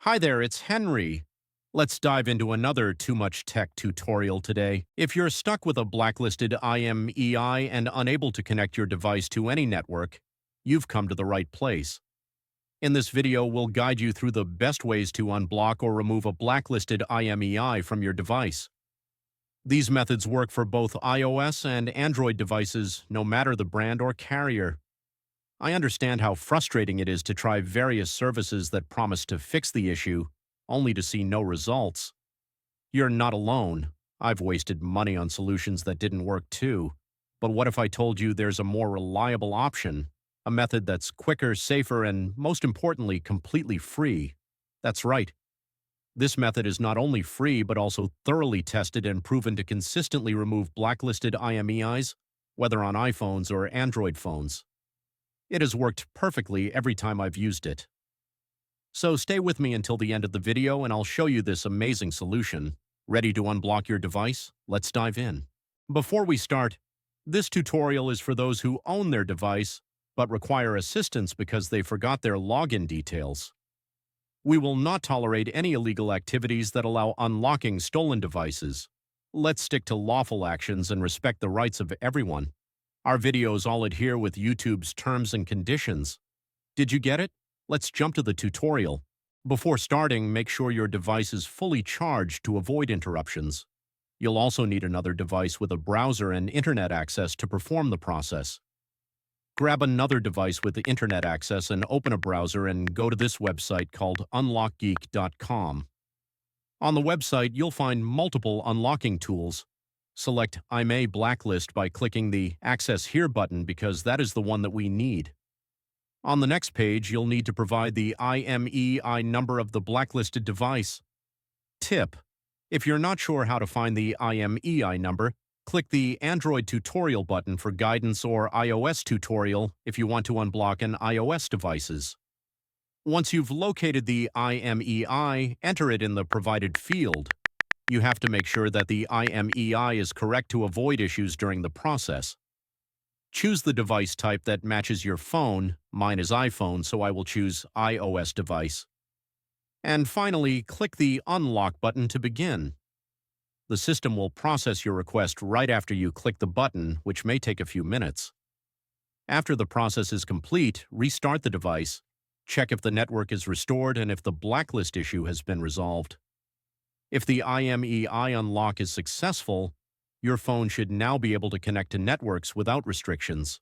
Hi there, it's Henry. Let's dive into another Too Much Tech tutorial today. If you're stuck with a blacklisted IMEI and unable to connect your device to any network, you've come to the right place. In this video, we'll guide you through the best ways to unblock or remove a blacklisted IMEI from your device. These methods work for both iOS and Android devices, no matter the brand or carrier. I understand how frustrating it is to try various services that promise to fix the issue, only to see no results. You're not alone. I've wasted money on solutions that didn't work too. But what if I told you there's a more reliable option? A method that's quicker, safer, and most importantly, completely free. That's right. This method is not only free, but also thoroughly tested and proven to consistently remove blacklisted IMEIs, whether on iPhones or Android phones. It has worked perfectly every time I've used it. So stay with me until the end of the video and I'll show you this amazing solution. Ready to unblock your device? Let's dive in. Before we start, this tutorial is for those who own their device but require assistance because they forgot their login details. We will not tolerate any illegal activities that allow unlocking stolen devices. Let's stick to lawful actions and respect the rights of everyone. Our videos all adhere with YouTube's terms and conditions. Did you get it? Let's jump to the tutorial. Before starting, make sure your device is fully charged to avoid interruptions. You'll also need another device with a browser and internet access to perform the process. Grab another device with the internet access and open a browser and go to this website called unlockgeek.com. On the website, you'll find multiple unlocking tools. Select IMEI Blacklist by clicking the Access Here button because that is the one that we need. On the next page, you'll need to provide the IMEI number of the blacklisted device. Tip: if you're not sure how to find the IMEI number, click the Android tutorial button for guidance or iOS tutorial if you want to unblock an iOS devices. Once you've located the IMEI, enter it in the provided field. You have to make sure that the IMEI is correct to avoid issues during the process. Choose the device type that matches your phone. Mine is iPhone, so I will choose iOS device. And finally, click the Unlock button to begin. The system will process your request right after you click the button, which may take a few minutes. After the process is complete, restart the device, check if the network is restored and if the blacklist issue has been resolved. If the IMEI unlock is successful, your phone should now be able to connect to networks without restrictions.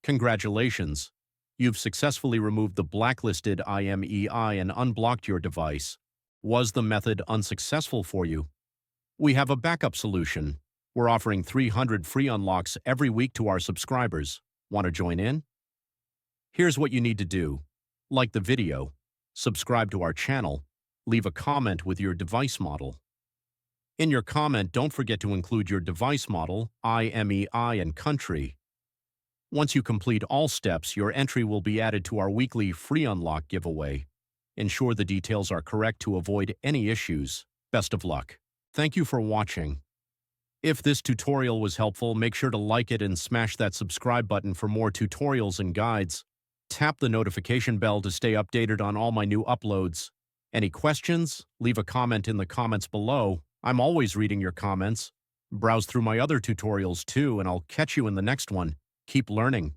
Congratulations! You've successfully removed the blacklisted IMEI and unblocked your device. Was the method unsuccessful for you? We have a backup solution. We're offering 300 free unlocks every week to our subscribers. Want to join in? Here's what you need to do. Like the video, subscribe to our channel, leave a comment with your device model. In your comment, don't forget to include your device model, IMEI, and country. Once you complete all steps, your entry will be added to our weekly free unlock giveaway. Ensure the details are correct to avoid any issues. Best of luck. Thank you for watching. If this tutorial was helpful, make sure to like it and smash that subscribe button for more tutorials and guides. Tap the notification bell to stay updated on all my new uploads. Any questions? Leave a comment in the comments below. I'm always reading your comments. Browse through my other tutorials too, and I'll catch you in the next one. Keep learning.